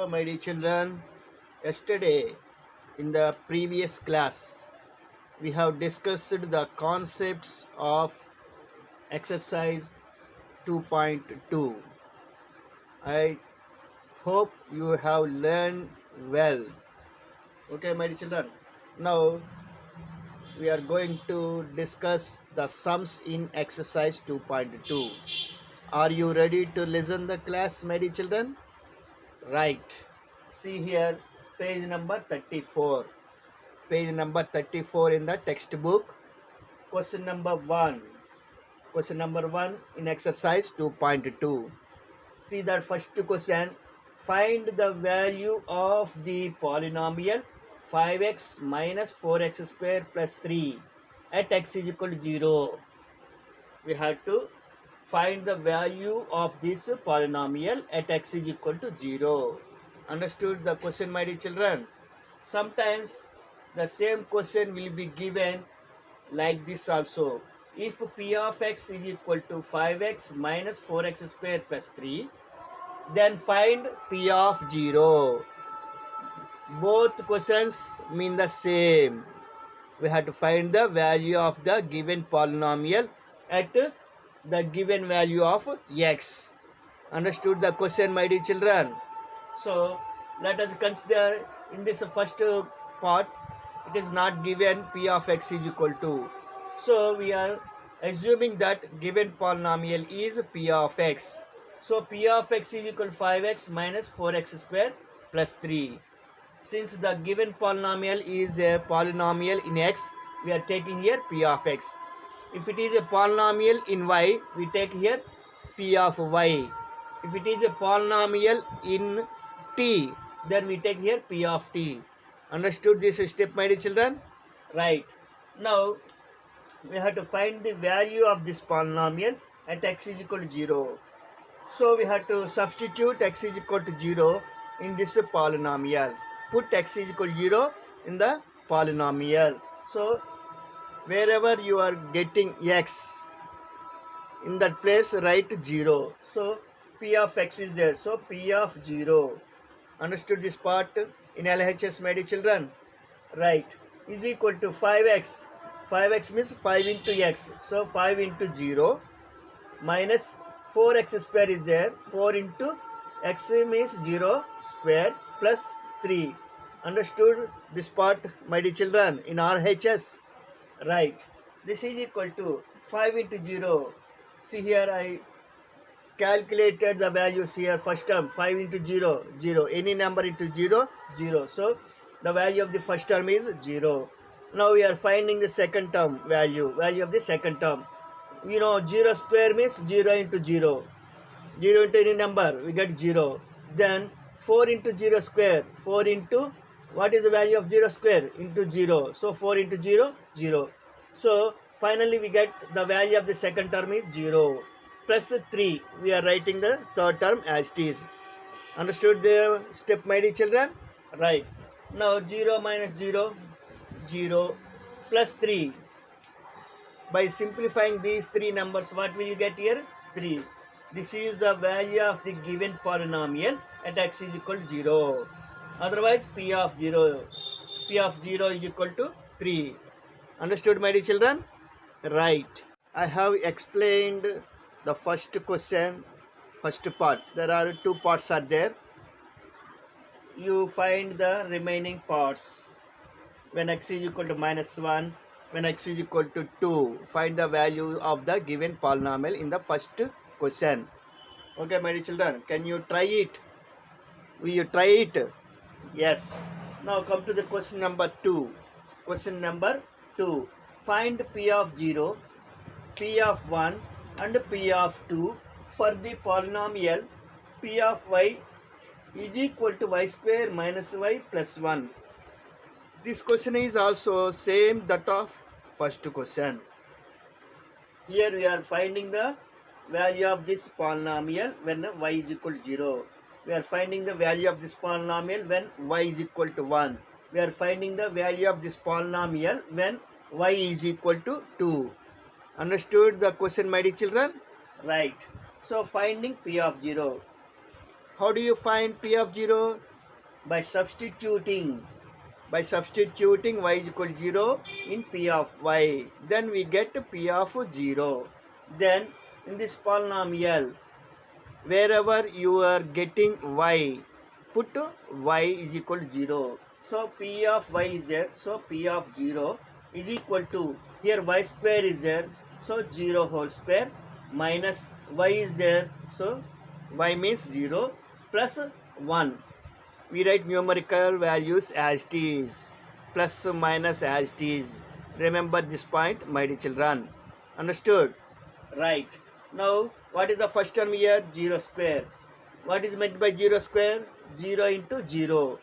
my dear children. Yesterday, in the previous class, we have discussed the concepts of exercise 2.2. I hope you have learned well. Okay, my dear children. Now, we are going to discuss the sums in exercise 2.2. Are you ready to listen the class, my dear children? Right. See here, page number 34. Page number 34 in the textbook. Question number 1. Question number 1 in exercise 2.2. See that first question. Find the value of the polynomial 5x minus 4x square plus 3 at x is equal to 0. We have to find the value of this polynomial at x is equal to 0. Understood the question, my dear children? Sometimes the same question will be given like this also. If p of x is equal to 5x minus 4x square plus 3, then find p of 0. Both questions mean the same. We have to find the value of the given polynomial at the given value of x. Understood the question, my dear children? So let us consider in this first part, it is not given p of x is equal to. So we are assuming that given polynomial is p of x. So p of x is equal to 5x minus 4x square plus 3. Since the given polynomial is a polynomial in x, we are taking here p of x. If it is a polynomial in y, we take here p of y. If it is a polynomial in t, then we take here p of t. Understood this step, my dear children? Right. Now, we have to find the value of this polynomial at x is equal to 0. So, we have to substitute x is equal to 0 in this polynomial. Put x is equal to 0 in the polynomial. So, wherever you are getting x, in that place write 0. So, p of x is there. So, p of 0. Understood this part in LHS, my dear children? Right. Is equal to 5x. 5x means 5 into x. So, 5 into 0 minus 4x square is there. 4 into x means 0 square plus 3. Understood this part, my dear children, in RHS? Right. This is equal to 5 into 0. See here, I calculated the values here. First term 5 into 0, 0. Any number into 0, 0. So the value of the first term is 0. Now we are finding the second term value of the second term. You know, 0 square means 0 into 0. 0 into any number, we get 0. Then 4 into 0 square, 4 into, what is the value of 0 square? Into 0. So 4 into 0, 0. So finally we get the value of the second term is 0. Plus 3, we are writing the third term as it is. Understood the step, my dear children? Right. Now 0 minus 0, 0 plus 3. By simplifying these three numbers, what will you get here? 3. This is the value of the given polynomial at x is equal to 0. Otherwise, p of 0. P of 0 is equal to 3. Understood, my dear children? Right. I have explained the first question, first part. There are two parts are there. You find the remaining parts. When x is equal to minus 1, when x is equal to 2, find the value of the given polynomial in the first question. Okay, my dear children, can you try it? Will you try it? Yes. Now come to the question number 2. Question number 2. Find p of 0, p of 1 and p of 2 for the polynomial p of y is equal to y square minus y plus 1. This question is also same that of first question. Here we are finding the value of this polynomial when y is equal to 0. We are finding the value of this polynomial when y is equal to 1. We are finding the value of this polynomial when y is equal to 2. Understood the question, my dear children? Right. So finding p of 0. How do you find p of 0? by substituting y is equal to 0 in p of y. Then we get p of 0. Then in this polynomial, wherever you are getting y, put y is equal to 0. So p of y is there. So p of 0 is equal to, here y square is there. So 0 whole square minus y is there. So y means 0 plus 1. We write numerical values as it is, plus minus as it is. Remember this point, my dear children. Understood? Right. Now, what is the first term here? 0 square. What is meant by 0 square? 0 into 0.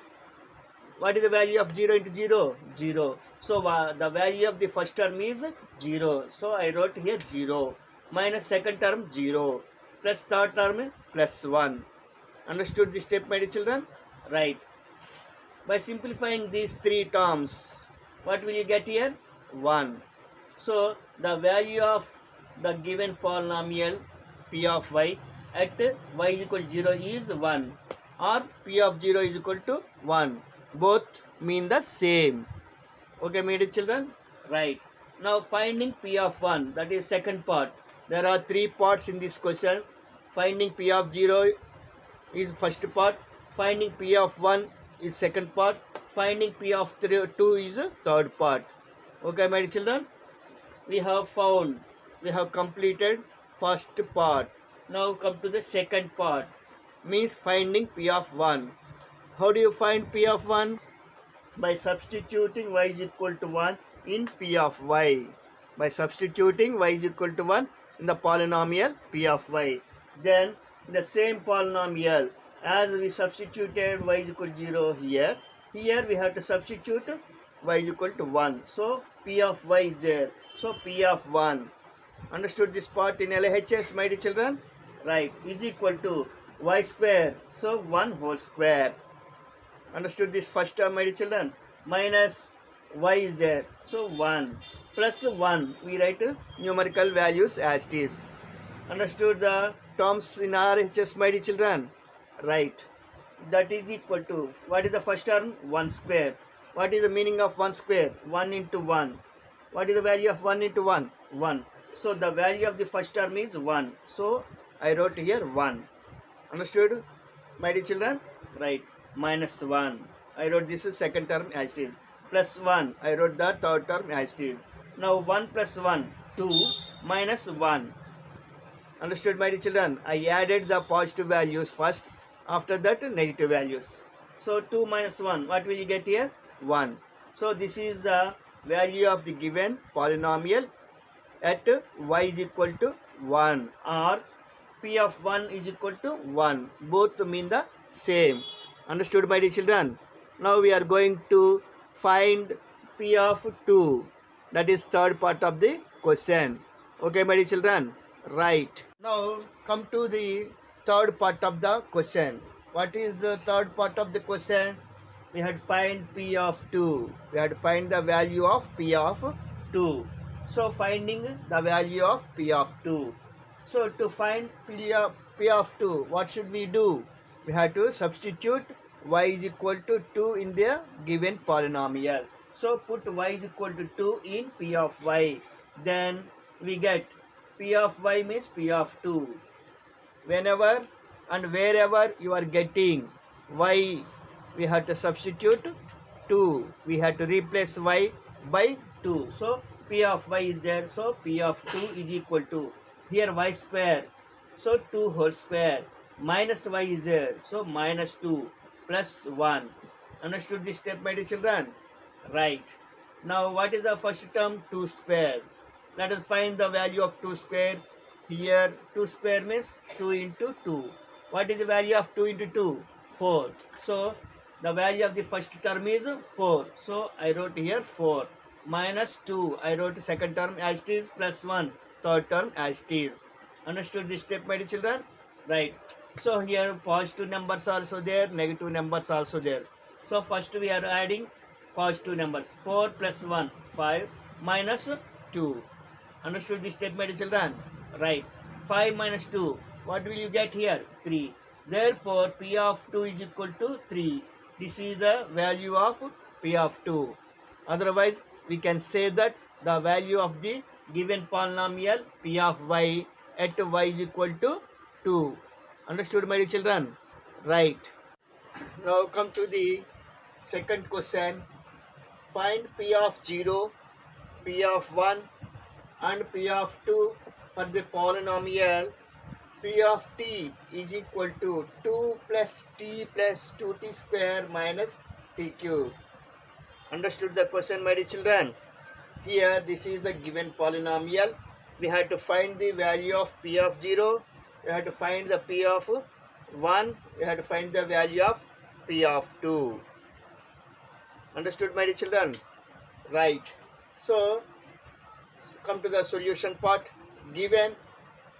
What is the value of 0 into 0? 0. So, the value of the first term is 0. So, I wrote here 0. Minus second term 0. Plus third term plus 1. Understood this step, my dear children? Right. By simplifying these three terms, what will you get here? 1. So, the value of the given polynomial p of y at y is equal to 0 is 1, or p of 0 is equal to 1. Both mean the same. Okay, my dear children? Right. Now, finding p of 1, that is second part. There are three parts in this question. Finding p of 0 is first part. Finding p of 1 is second part. Finding p of 2 is third part. Okay, my dear children? We have completed first part. Now come to the second part. Means finding p of 1. How do you find p of 1? By substituting y is equal to 1 in p of y. By substituting y is equal to 1 in the polynomial p of y. Then the same polynomial, as we substituted y is equal to 0 here, we have to substitute y is equal to 1. So p of y is there. So p of 1. Understood this part in LHS, my dear children? Right. Is equal to y square. So 1 whole square. Understood this first term, my dear children? Minus y is there. So 1. Plus 1. We write numerical values as it is. Understood the terms in RHS, my dear children? Right. That is equal to, what is the first term? 1 square. What is the meaning of 1 square? 1 into 1. What is the value of 1 into 1? 1. So the value of the first term is 1. So I wrote here 1. Understood, my dear children? Right. Minus 1. I wrote this is second term as it is. Plus 1. I wrote the third term as it is. Now 1 plus 1, 2 minus 1. Understood, my dear children? I added the positive values first. After that, negative values. So 2 minus 1. What will you get here? 1. So this is the value of the given polynomial at y is equal to 1, or p of 1 is equal to 1. Both mean the same. Understood, my dear children? Now we are going to find p of 2. That is third part of the question. Okay, my dear children? Right. Now come to the third part of the question. What is the third part of the question? We had find p of 2. We had find the value of p of 2. So finding the value of p of 2. So to find p of 2, what should we do? We have to substitute y is equal to 2 in the given polynomial. So put y is equal to 2 in p of y. Then we get p of y means p of 2. Whenever and wherever you are getting y, we have to substitute 2. We have to replace y by 2. So p of y is there. So p of 2 is equal to, here y square. So 2 whole square. Minus y is there. So minus 2 plus 1. Understood this step, my dear children? Right. Now what is the first term? 2 square. Let us find the value of 2 square. Here 2 square means 2 into 2. What is the value of 2 into 2? 4. So the value of the first term is 4. So I wrote here 4. Minus 2. I wrote second term as it is, plus 1. Third term as it is. Understood this step, my dear children? Right. So here positive numbers are also there, negative numbers are also there. So first we are adding positive numbers. 4 plus 1, 5 minus 2. Understood this step, my dear children? Right. 5 minus 2. What will you get here? 3. Therefore, p of 2 is equal to 3. This is the value of P of 2. Otherwise, we can say that the value of the given polynomial P of y at y is equal to 2. Understood, my dear children? Right. Now come to the second question. Find P of 0, P of 1 and P of 2 for the polynomial P of t is equal to 2 plus t plus 2t square minus t cube. Understood the question, my dear children? Here, this is the given polynomial. We have to find the value of P of 0. We have to find the P of 1. We have to find the value of P of 2. Understood, my dear children? Right. So, come to the solution part. Given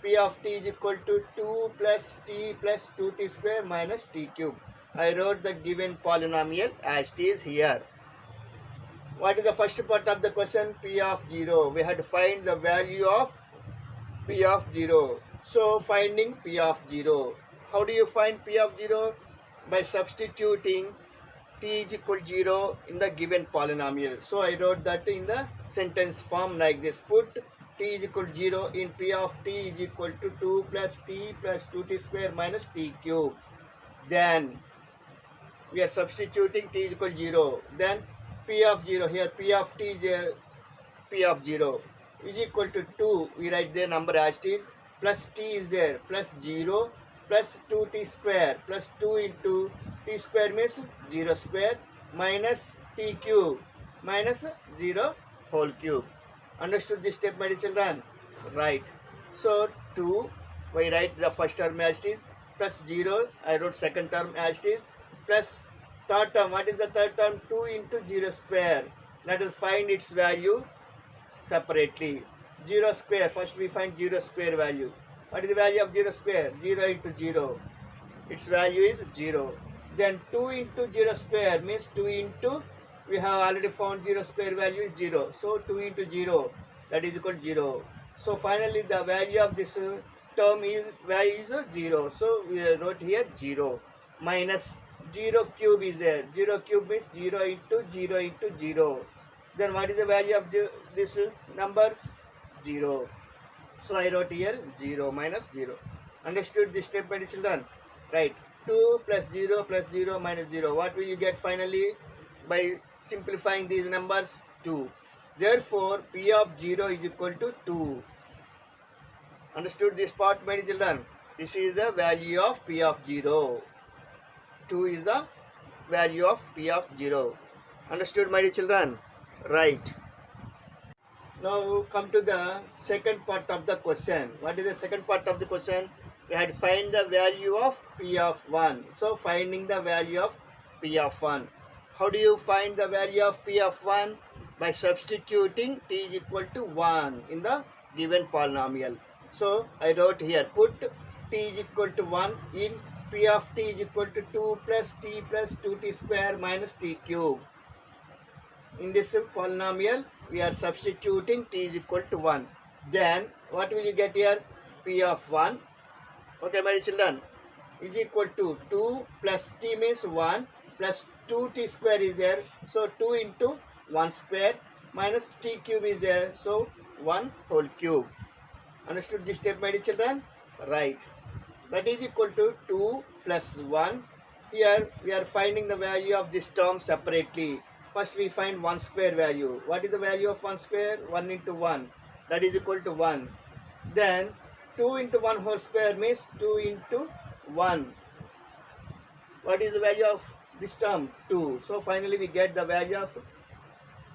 P of t is equal to 2 plus t plus 2t square minus t cube. I wrote the given polynomial as it is here. What is the first part of the question? P of 0. We had to find the value of P of 0. So, finding P of 0. How do you find P of 0? By substituting t is equal to 0 in the given polynomial. So, I wrote that in the sentence form like this. Put t is equal to 0 in P of t is equal to 2 plus t plus 2t square minus t cube. Then, we are substituting t is equal to 0. Then, P of 0 here, P of t is P of 0 is equal to 2. We write the number as it is. Plus t is there, plus 0 plus 2t square plus 2 into t square means 0 square minus t cube minus 0 whole cube. Understood this step, my dear children? Right. So 2, we write the first term as it is, plus 0, I wrote second term as it is, plus third term. What is the third term? 2 into 0 square. Let us find its value separately. 0 square, first we find 0 square value. What is the value of 0 square? 0 into 0. Its value is 0. Then 2 into 0 square means 2 into, we have already found 0 square value is 0. So 2 into 0, that is equal to 0. So finally the value of this term is, value is 0. So we wrote here 0 minus 0 cube is there. 0 cube means 0 into 0 into 0. Then what is the value of this numbers? 0. So I wrote here 0 minus 0. Understood this step, my children? Right. 2 plus 0 minus 0. What will you get finally? By simplifying these numbers, 2. Therefore, P of 0 is equal to 2. Understood this part, my children? This is the value of P of 0. 2 is the value of P of 0. Understood, my children? Right. Now come to the second part of the question. What is the second part of the question? We had to find the value of P of 1. So finding the value of P of 1. How do you find the value of P of 1? By substituting t is equal to 1 in the given polynomial. So I wrote here, put t is equal to 1 in P of t is equal to 2 plus t plus 2t square minus t cube. In this polynomial, we are substituting t is equal to 1. Then, what will you get here? P of 1. Okay, my children, is equal to 2 plus t means 1 plus 2t square is there. So, 2 into 1 square minus t cube is there. So, 1 whole cube. Understood this step, my children? Right. That is equal to 2 plus 1. Here, we are finding the value of this term separately. First we find 1 square value. What is the value of 1 square? 1 into 1. That is equal to 1. Then 2 into 1 whole square means 2 into 1. What is the value of this term? 2. So finally we get the value of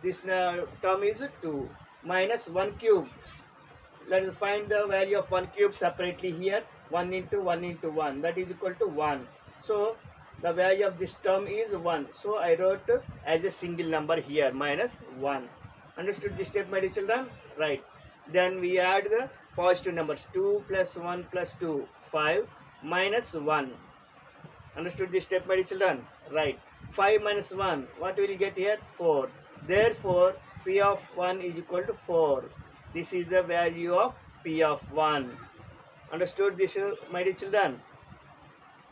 this term is 2 minus 1 cube. Let us find the value of 1 cube separately here. 1 into 1 into 1. That is equal to 1. So the value of this term is 1. So I wrote as a single number here, minus 1. Understood this step, my dear children? Right. Then we add the positive numbers. 2 plus 1 plus 2, 5 minus 1. Understood this step, my dear children? Right. 5 minus 1. What will you get here? 4. Therefore, P of 1 is equal to 4. This is the value of P of 1. Understood this, my dear children?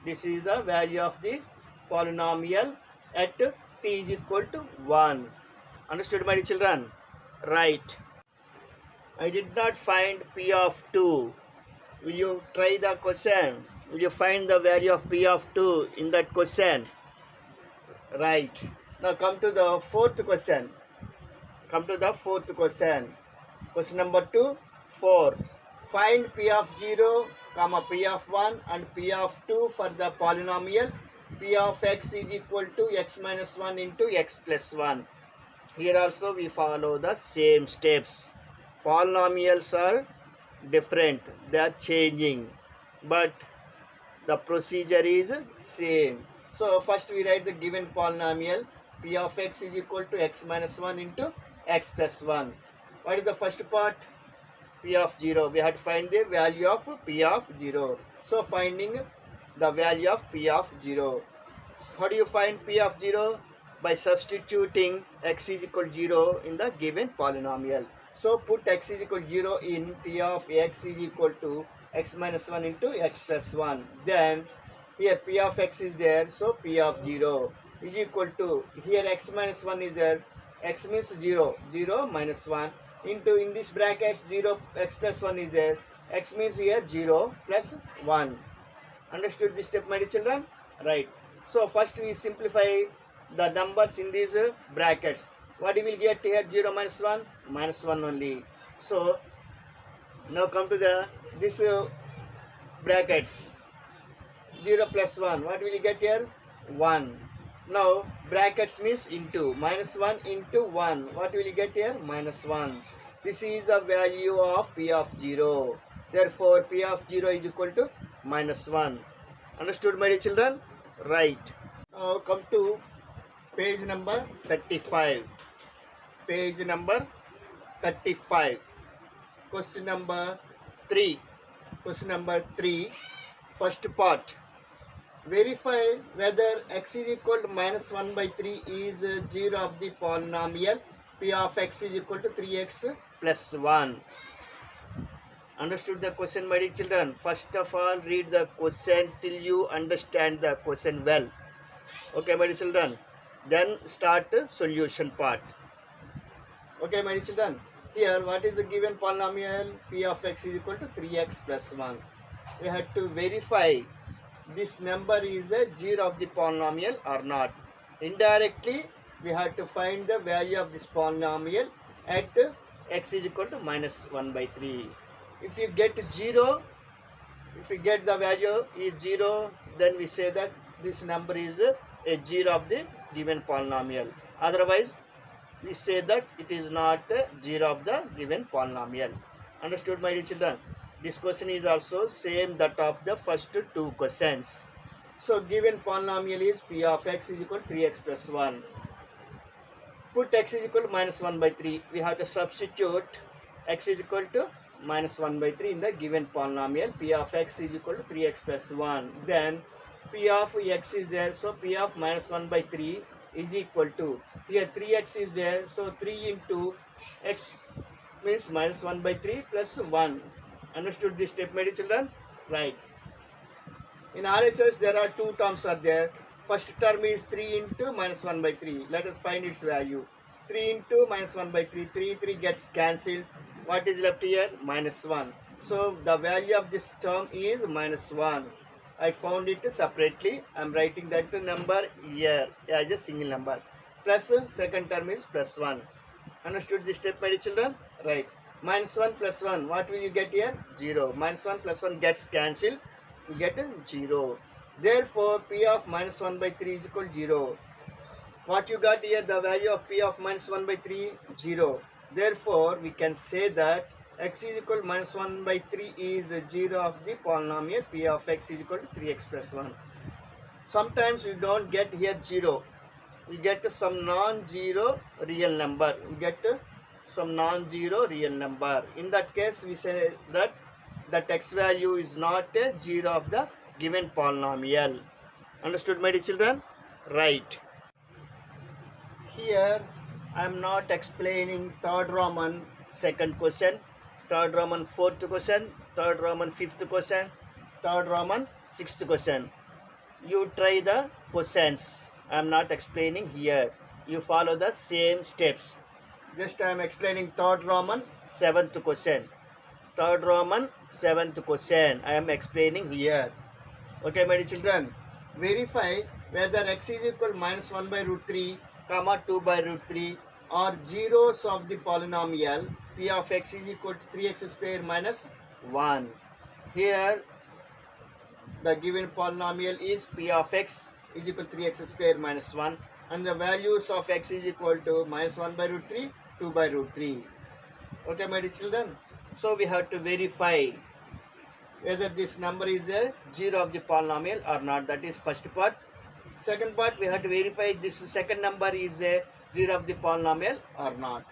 This is the value of the polynomial at t is equal to 1. Understood, my dear children? Right. I did not find p of 2. Will you try the question? Will you find the value of p of 2 in that question? Right. Now come to the fourth question. Question number 2, 4. Find p of 0, comma p of 1 and p of 2 for the polynomial p of x is equal to x minus 1 into x plus 1. Here also we follow the same steps. Polynomials are different, they are changing, but the procedure is same. So first we write the given polynomial p of x is equal to x minus 1 into x plus 1. What is the first part? P of 0. We have to find the value of p of 0. So finding the value of p of 0. How do you find p of 0? By substituting x is equal to 0 in the given polynomial. So put x is equal to 0 in p of x is equal to x minus 1 into x plus 1. Then here p of x is there, so p of 0 is equal to, here x minus 1 is there, x means 0, 0 minus 1 into, in this brackets 0 x plus 1 is there, x means here 0 plus 1. Understood this step, my dear children? Right. So first we simplify the numbers in these brackets. What we will get here? 0 minus 1, minus 1 only. So now come to the this brackets. 0 plus 1. What will you get here? 1. Now brackets means into. Minus 1 into 1. What will you get here? Minus 1. This is the value of p of 0. Therefore p of 0 is equal to minus 1. Understood, my dear children? Right. Now come to page number 35. Page number 35. Question number 3. Question number 3. First part. Verify whether x is equal to minus 1 by 3 is 0 of the polynomial p of x is equal to 3x plus 1. Understood the question, my dear children? First of all, read the question till you understand the question well. Okay, my dear children? Then start solution part. Okay, my dear children? Here, what is the given polynomial? P of x is equal to 3x plus 1. We have to verify this number is a 0 of the polynomial or not. Indirectly, we have to find the value of this polynomial at x is equal to minus 1 by 3. If you get 0, if you get the value is 0, then we say that this number is a 0 of the given polynomial. Otherwise, we say that it is not 0 of the given polynomial. Understood, my dear children? This question is also same that of the first two questions. So given polynomial is p of x is equal to 3x plus 1. Put x is equal to minus 1 by 3. We have to substitute x is equal to minus 1 by 3 in the given polynomial. P of x is equal to 3x plus 1. Then p of x is there, so p of minus 1 by 3 is equal to, here 3x is there, so 3 into x means minus 1 by 3 plus 1. Understood this step, my dear children? Right. In RHS there are two terms are there. First term is 3 into minus 1 by 3. Let us find its value. 3 into minus 1 by 3. 3 gets cancelled. What is left here? Minus 1. So the value of this term is minus 1. I found it separately. I am writing that number here as a single number. Plus second term is plus 1. Understood this step, my dear children? Right. Minus 1 plus 1. What will you get here? 0. Minus 1 plus 1 gets cancelled. You get a 0. Therefore, p of minus 1 by 3 is equal to 0. What you got here? The value of p of minus 1 by 3? 0. Therefore, we can say that x is equal to minus 1 by 3 is 0 of the polynomial p of x is equal to 3x plus 1. Sometimes we don't get here 0. We get some non-zero real number. We get some non-zero real number. In that case, we say that x value is not a 0 of the given polynomial. Understood, my dear children? Right. Here, I am not explaining third Roman second question, third Roman fourth question, third Roman fifth question, third Roman sixth question. You try the questions. I am not explaining here. You follow the same steps. Just I am explaining third Roman, 7th question. Third Roman, 7th question. I am explaining here. Okay, my dear children. Verify whether x is equal minus 1 by root 3, comma 2 by root 3 are zeros of the polynomial p of x is equal to 3x square minus 1. Here the given polynomial is p of x is equal to 3x square minus 1 and the values of x is equal to minus 1 by root 3, 2 by root 3. Okay, my dear children. So we have to verify whether this number is a zero of the polynomial or not. That is first part. Second part, we have to verify this second number is a zero of the polynomial or not.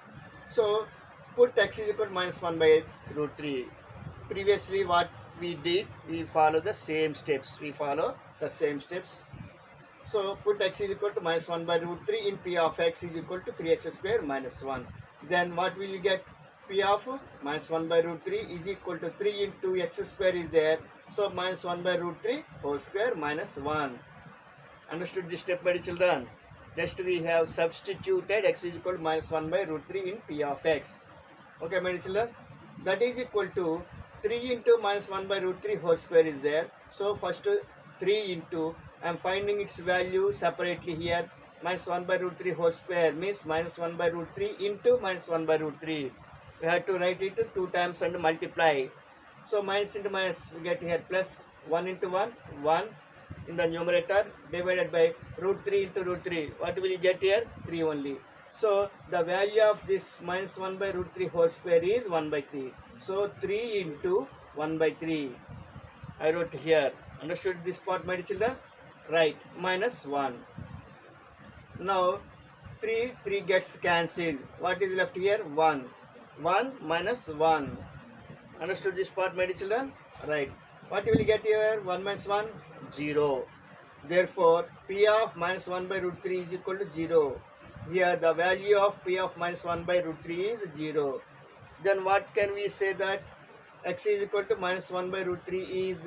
So put x is equal to minus 1 by root 3. Previously what we did, we follow the same steps. So put x is equal to minus 1 by root 3 in p of x is equal to 3x square minus 1. Then what will you get? P of minus 1 by root 3 is equal to 3 into x square is there. So minus 1 by root 3 whole square minus 1. Understood this step, my dear children? Next we have substituted x is equal to minus 1 by root 3 in p of x. Okay, my dear children? That is equal to 3 into minus 1 by root 3 whole square is there. So first 3 into, I am finding its value separately here. Minus 1 by root 3 whole square means minus 1 by root 3 into minus 1 by root 3. We have to write it 2 times and multiply. So minus into minus, we get here plus 1 into 1, 1 in the numerator divided by root 3 into root 3. What will you get here? 3 only. So the value of this minus 1 by root 3 whole square is 1 by 3. So 3 into 1 by 3. I wrote here. Understood this part, my dear children? Right. Minus 1. Now 3 gets cancelled. What is left here? 1. 1 minus 1. Understood this part, my dear children? Right. What will you get here? 1 minus 1? 0. Therefore, p of minus 1 by root 3 is equal to 0. Here the value of p of minus 1 by root 3 is 0. Then what can we say that x is equal to minus 1 by root 3 is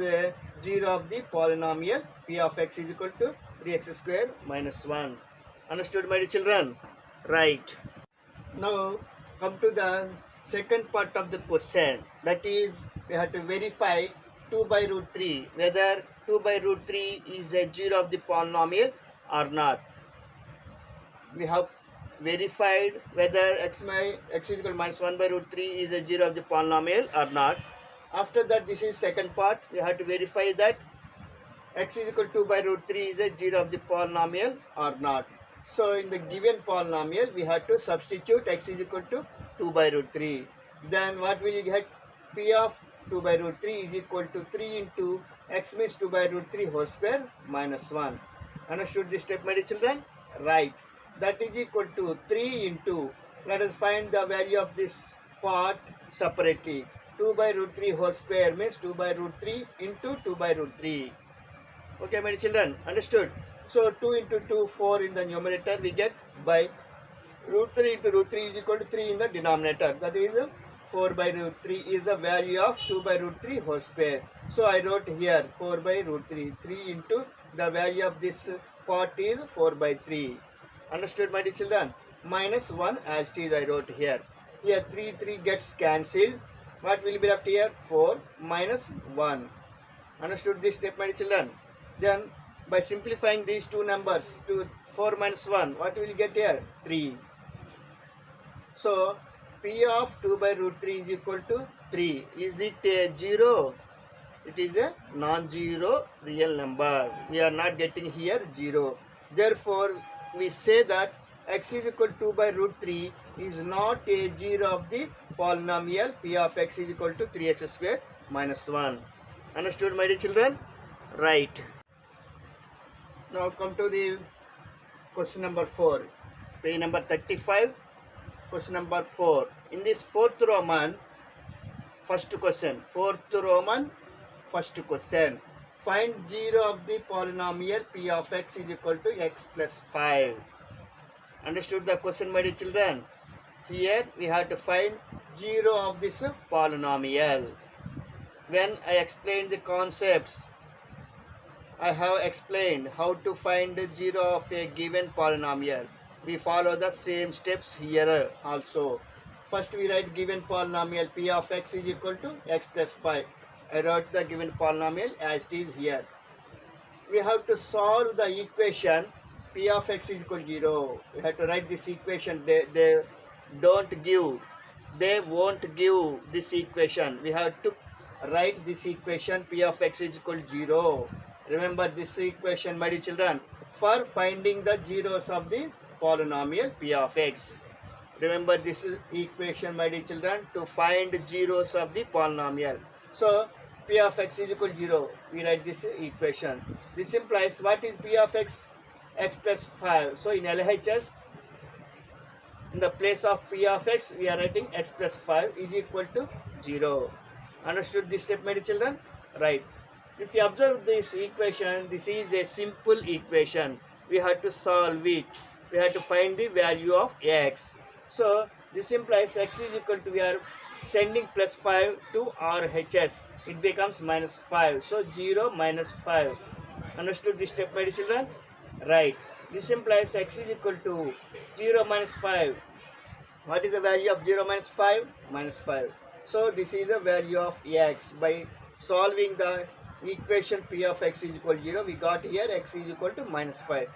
0 of the polynomial p of x is equal to 3x square minus 1. Understood, my dear children? Right. Now come to the second part of the question. That is, we have to verify 2 by root 3 whether 2 by root 3 is a 0 of the polynomial or not. We have verified whether x is equal to minus 1 by root 3 is a 0 of the polynomial or not. After that, this is second part. We have to verify that x is equal to 2 by root 3 is a 0 of the polynomial or not. So in the given polynomial, we have to substitute x is equal to 2 by root 3. Then what will you get? P of 2 by root 3 is equal to 3 into x means 2 by root 3 whole square minus 1. Understood this step, my dear children? Right. That is equal to 3 into, let us find the value of this part separately. 2 by root 3 whole square means 2 by root 3 into 2 by root 3. Okay, my dear children? Understood? So 2 into 2, 4 in the numerator we get by root 3 into root 3 is equal to 3 in the denominator. That is 4 by root 3 is the value of 2 by root 3 whole square. So I wrote here 4 by root 3. 3 into the value of this part is 4 by 3. Understood, my dear children? Minus 1 as it is I wrote here. Here 3 gets cancelled. What will be left here? 4 minus 1. Understood this step, my dear children? Then by simplifying these two numbers to 4 minus 1, what will you get here? 3. So p of 2 by root 3 is equal to 3. Is it a 0? It is a non-zero real number. We are not getting here 0. Therefore, we say that x is equal to 2 by root 3 is not a 0 of the polynomial p of x is equal to 3x square minus 1. Understood, my dear children? Right. Now come to the question number 4. Page number 35. Question number 4. In this fourth Roman, first question. Fourth Roman, first question. Find 0 of the polynomial p of x is equal to x plus 5. Understood the question, my dear children? Here we have to find 0 of this polynomial. When I explained the concepts I have explained how to find the zero of a given polynomial. We follow the same steps here also. First we write given polynomial p of x is equal to x plus 5. I wrote the given polynomial as it is here. We have to solve the equation p of x is equal to 0. We have to write this equation. They won't give this equation. We have to write this equation p of x is equal to 0. Remember this equation, my dear children, for finding the zeros of the polynomial p of x. Remember this equation, my dear children, to find zeros of the polynomial. So p of x is equal to 0. We write this equation. This implies what is p of x? X plus 5. So in LHS, in the place of p of x, we are writing x plus 5 is equal to 0. Understood this step, my dear children? Right. If you observe this equation, this is a simple equation. We have to solve it. We have to find the value of x. So this implies x is equal to, we are sending plus 5 to RHS. It becomes minus 5. So 0 minus 5. Understood this step, my dear children? Right. This implies x is equal to 0 minus 5. What is the value of 0 minus 5? Minus 5. So this is the value of x. By solving the equation p of x is equal to 0, we got here x is equal to minus 5.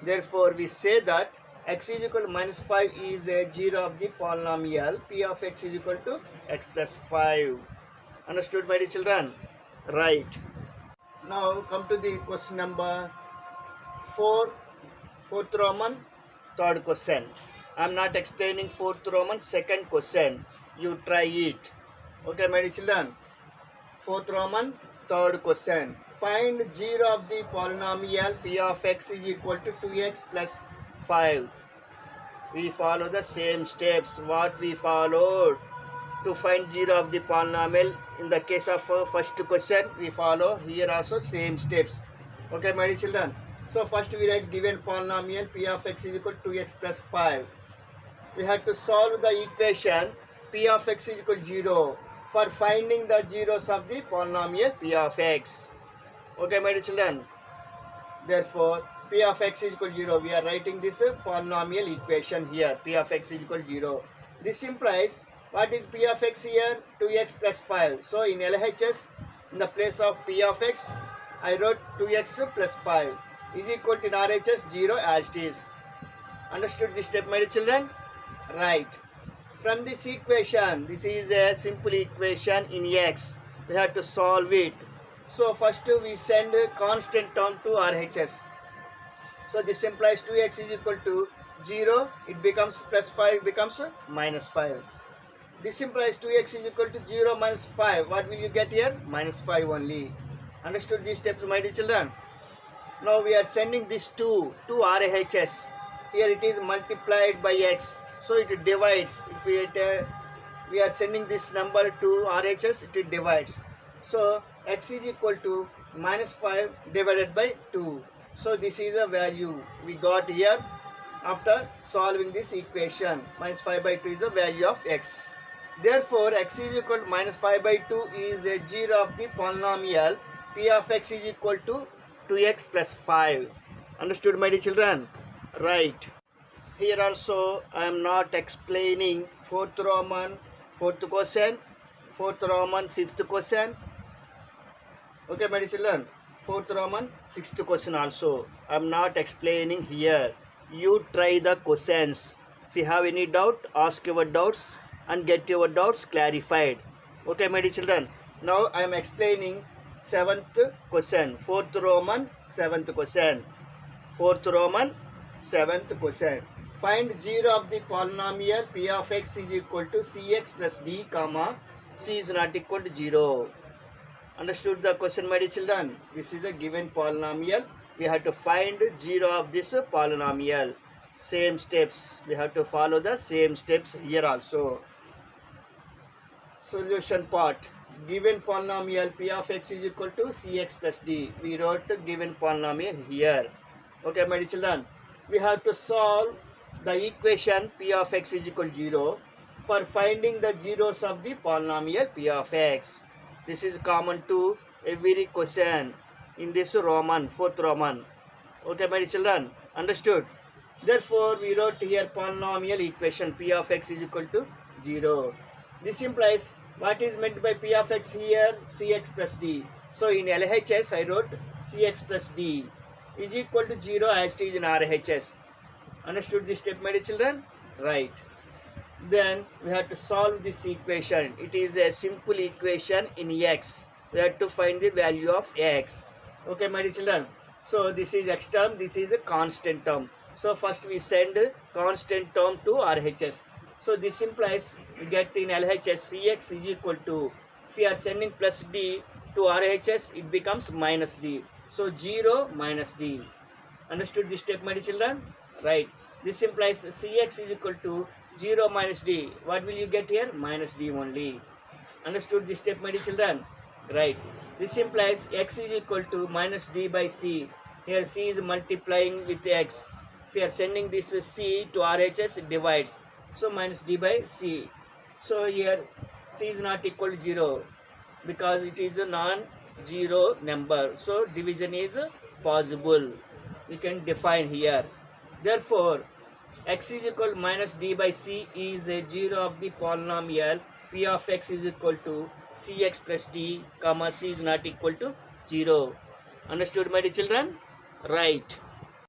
Therefore, we say that x is equal to minus 5 is a 0 of the polynomial p of x is equal to x plus 5. Understood, my dear children? Right. Now come to the question number 4, fourth Roman, third question. I am not explaining fourth Roman, second question. You try it. Okay, my dear children? Fourth Roman, third question. Find 0 of the polynomial p of x is equal to 2x plus 5. We follow the same steps what we followed to find 0 of the polynomial. In the case of first question, we follow here also same steps. Okay, my dear children? So first we write given polynomial p of x is equal to 2x plus 5. We have to solve the equation p of x is equal to 0 for finding the zeros of the polynomial p of x. Okay, my dear children? Therefore, p of x is equal to 0. We are writing this polynomial equation here. P of x is equal to 0. This implies, what is p of x here? 2x plus 5. So in LHS, in the place of p of x, I wrote 2x plus 5 is equal to in RHS 0 as it is. Understood this step, my dear children? Right. From this equation, this is a simple equation in x. We have to solve it. So first we send a constant term to RHS. So this implies 2x is equal to 0. It becomes plus 5 becomes minus 5. This implies 2x is equal to 0 minus 5. What will you get here? Minus 5 only. Understood these steps, my dear children? Now we are sending this 2 to RHS. Here it is multiplied by x. So it divides. If we are sending this number to RHS, it divides. So x is equal to minus 5 divided by 2. So this is the value we got here after solving this equation. Minus 5 by 2 is the value of x. Therefore, x is equal to minus 5 by 2 is a 0 of the polynomial p of x is equal to 2x plus 5. Understood, my dear children? Right. Here also I am not explaining fourth Roman, fourth question, fourth Roman, fifth question. Okay, my dear children? Fourth Roman, sixth question also. I am not explaining here. You try the questions. If you have any doubt, ask your doubts and get your doubts clarified. Okay, my dear children? Now I am explaining seventh question. Fourth Roman, seventh question. Fourth Roman, seventh question. Find 0 of the polynomial p of x is equal to cx plus d, comma, c is not equal to 0. Understood the question, my dear children? This is a given polynomial. We have to find 0 of this polynomial. Same steps. We have to follow the same steps here also. Solution part. Given polynomial p of x is equal to cx plus d. We wrote given polynomial here. Okay, my dear children? We have to solve the equation p of x is equal to 0 for finding the zeros of the polynomial p of x. This is common to every question. in this Roman, fourth Roman. Okay, my children, understood? Therefore, we wrote here polynomial equation P of x is equal to 0. This implies what is meant by P of x here? Cx plus d. So, in LHS, I wrote Cx plus d is equal to 0 as it is in RHS. Understood this step, my dear children? Right. Then we have to solve this equation. It is a simple equation in x. We have to find the value of x. Okay, my dear children. So this is x term, this is a constant term. So first we send constant term to RHS. So this implies we get in LHS Cx is equal to, if we are sending plus d to RHS, it becomes minus d. So 0 minus d. Understood this step, my dear children? Right. This implies Cx is equal to 0 minus d. What will you get here? Minus d only. Understood this step, my dear children? Right. This implies x is equal to minus d by c. Here c is multiplying with x. If we are sending this c to RHS, it divides. So minus d by c. So here c is not equal to 0 because it is a non-zero number. So division is possible. We can define here. Therefore, x is equal to minus d by c is a 0 of the polynomial p of x is equal to cx plus d, comma c is not equal to 0. Understood, my dear children? Right.